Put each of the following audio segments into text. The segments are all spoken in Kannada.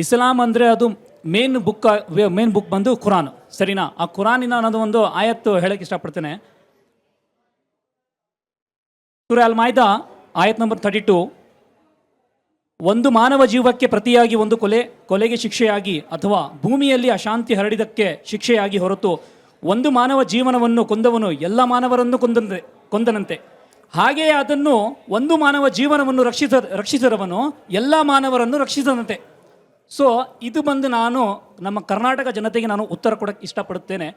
ಇಸ್ಲಾಂ ಅಂದರೆ ಅದು ಮೇನ್ ಬುಕ್ ಬಂದು ಕುರಾನ್, ಸರಿನಾ? ಆ ಕುರಾನಿನ ಅನ್ನೋದು ಒಂದು ಆಯತ್ತು ಹೇಳಕ್ಕೆ ಇಷ್ಟಪಡ್ತೇನೆ. ಸೂರಾ ಅಲ್ ಮಾಯಿದಾ ಆಯತ್ ನಂಬರ್ 32, ಒಂದು ಮಾನವ ಜೀವಕ್ಕೆ ಪ್ರತಿಯಾಗಿ ಒಂದು ಕೊಲೆಗೆ ಶಿಕ್ಷೆಯಾಗಿ ಅಥವಾ ಭೂಮಿಯಲ್ಲಿ ಅಶಾಂತಿ ಹರಡಿದಕ್ಕೆ ಶಿಕ್ಷೆಯಾಗಿ ಹೊರತು ಒಂದು ಮಾನವ ಜೀವನವನ್ನು ಕೊಂದವನು ಎಲ್ಲ ಮಾನವರನ್ನು ಕೊಂದನಂತೆ. ಹಾಗೆಯೇ ಅದನ್ನು ಒಂದು ಮಾನವ ಜೀವನವನ್ನು ರಕ್ಷಿಸಿದವನು ಎಲ್ಲ ಮಾನವರನ್ನು ರಕ್ಷಿಸದಂತೆ. ಸೊ ಇದು ಬಂದು ನಾನು ನಮ್ಮ ಕರ್ನಾಟಕ ಜನತೆಗೆ ನಾನು ಉತ್ತರ ಕೊಡೋಕ್ಕೆ ಇಷ್ಟಪಡುತ್ತೇನೆ.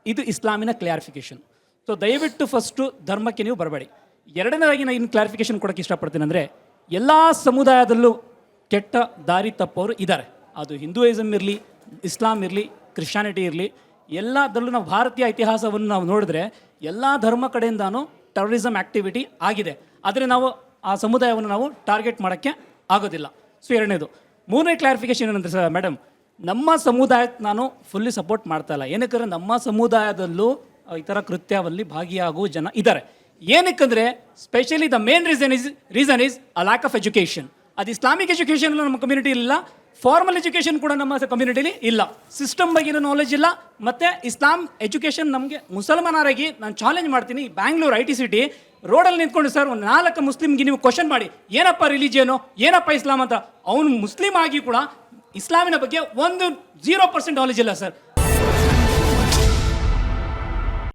ಇದು ಇಸ್ಲಾಮಿನ ಕ್ಲಾರಿಫಿಕೇಷನ್. ಸೊ ದಯವಿಟ್ಟು ಫಸ್ಟು ಧರ್ಮಕ್ಕೆ ನೀವು ಬರಬೇಡಿ. ಎರಡನೇದಾಗಿ ನಾನು ಇನ್ನು ಕ್ಲಾರಿಫಿಕೇಷನ್ ಕೊಡೋಕ್ಕೆ ಇಷ್ಟಪಡ್ತೇನೆ ಅಂದರೆ, ಎಲ್ಲ ಸಮುದಾಯದಲ್ಲೂ ಕೆಟ್ಟ ದಾರಿ ತಪ್ಪೋರು ಇದ್ದಾರೆ. ಅದು ಹಿಂದೂಯಿಸಮ್ ಇರಲಿ, ಇಸ್ಲಾಂ ಇರಲಿ, ಕ್ರಿಶ್ಚಾನಿಟಿ ಇರಲಿ, ಎಲ್ಲದರಲ್ಲೂ ನಾವು ಭಾರತೀಯ ಇತಿಹಾಸವನ್ನು ನಾವು ನೋಡಿದ್ರೆ ಎಲ್ಲ ಧರ್ಮ ಕಡೆಯಿಂದಾನು ಟೆರರಿಸಮ್ ಆ್ಯಕ್ಟಿವಿಟಿ ಆಗಿದೆ. ಆದರೆ ನಾವು ಆ ಸಮುದಾಯವನ್ನು ನಾವು ಟಾರ್ಗೆಟ್ ಮಾಡೋಕ್ಕೆ ಆಗೋದಿಲ್ಲ. ಸೊ ಎರಡನೇದು. ಮೂರನೇ ಕ್ಲಾರಿಫಿಕೇಷನ್ ಏನಂದರೆ ಸರ್ ಮೇಡಮ್, ನಮ್ಮ ಸಮುದಾಯಕ್ಕೆ ನಾನು ಫುಲ್ಲಿ ಸಪೋರ್ಟ್ ಮಾಡ್ತಾ ಇಲ್ಲ. ಏನಕ್ಕಂದರೆ ನಮ್ಮ ಸಮುದಾಯದಲ್ಲೂ ಈ ಥರ ಕೃತ್ಯದಲ್ಲಿ ಭಾಗಿಯಾಗುವ ಜನ ಇದ್ದಾರೆ. ಏನಕ್ಕಂದರೆ specially the main reason is a lack of education. ಅದು ಇಸ್ಲಾಮಿಕ್ ಎಜುಕೇಷನ್ ನಮ್ಮ ಕಮ್ಯುನಿಟಿ ಇಲ್ಲ, ಫಾರ್ಮಲ್ ಎಜುಕೇಷನ್ ಕೂಡ ನಮ್ಮ ಕಮ್ಯುನಿಟಿಲಿ ಇಲ್ಲ, ಸಿಸ್ಟಮ್ ಬಗ್ಗೆ ನಾಲೆಜ್ ಇಲ್ಲ. ಮತ್ತು ಇಸ್ಲಾಂ ಎಜುಕೇಷನ್ ನಮಗೆ ಮುಸಲ್ಮಾನರಾಗಿ ನಾನು ಚಾಲೆಂಜ್ ಮಾಡ್ತೀನಿ. ಬ್ಯಾಂಗ್ಳೂರು IT ಸಿಟಿ ರೋಡಲ್ಲಿ ನಿಂತ್ಕೊಂಡು ಸರ್ ಒಂದು 4 ಮುಸ್ಲಿಮ್ಗೆ ನೀವು ಕ್ವಶನ್ ಮಾಡಿ, ಏನಪ್ಪ ರಿಲಿಜಿಯನು, ಏನಪ್ಪ ಇಸ್ಲಾಂ ಅಂತ. ಅವನು ಮುಸ್ಲಿಂ ಆಗಿ ಕೂಡ ಇಸ್ಲಾಮಿನ ಬಗ್ಗೆ 0% ನಾಲೆಜ್ ಇಲ್ಲ ಸರ್.